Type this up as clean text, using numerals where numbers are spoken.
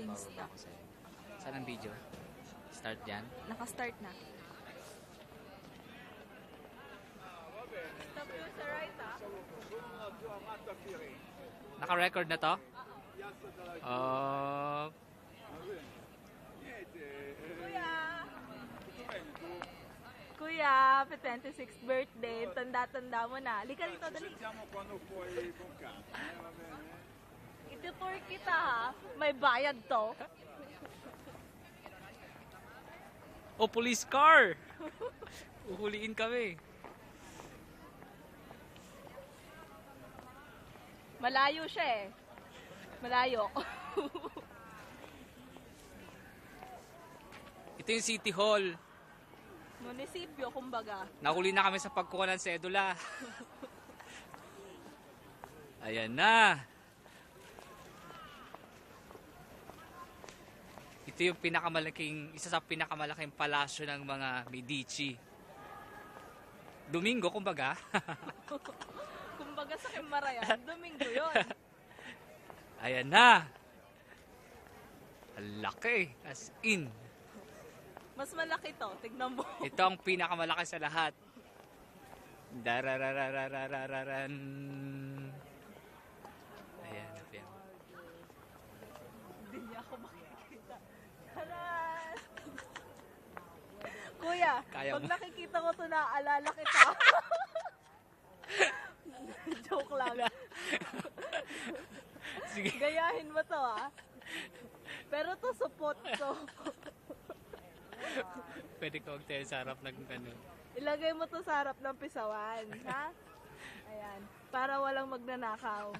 sa Insta. Insta. Saan ang video? Start dyan? Naka-start na. Stop you sa right, ha? Naka-record na to? Kuya, happy 26th birthday. Tanda-tanda mo na. Lika rito, dali. Itutur kita, ha? May bayad to. Oh, police car! Uhuliin kami. Malayo siya eh. Malayo. Ito yung City Hall. Munisipyo, kumbaga. Nahuli na kami sa pagkuha ng sedula. Ayan na. Ito yung isa sa pinakamalaking palasyo ng mga Medici. Domingo, kumbaga. Kumbaga sa Kimarayan, Domingo yun. Ayan na. Ang laki. As in. Mas malaki to, tignan mo. Ito ang pinakamalaki sa lahat. Darararararararan. Ayan. Hindi niya ako makikita. Taran! Kuya, Kaya pag mo. nakikita ko ito, naaalala kita. Joke lang. Sige. Gayahin mo to, ha? Pero to support to. Pwede ko magtayo sa harap ng ano. Ilagay mo to sa harap ng pisawan, ha? Ayan. Para walang magnanakaw.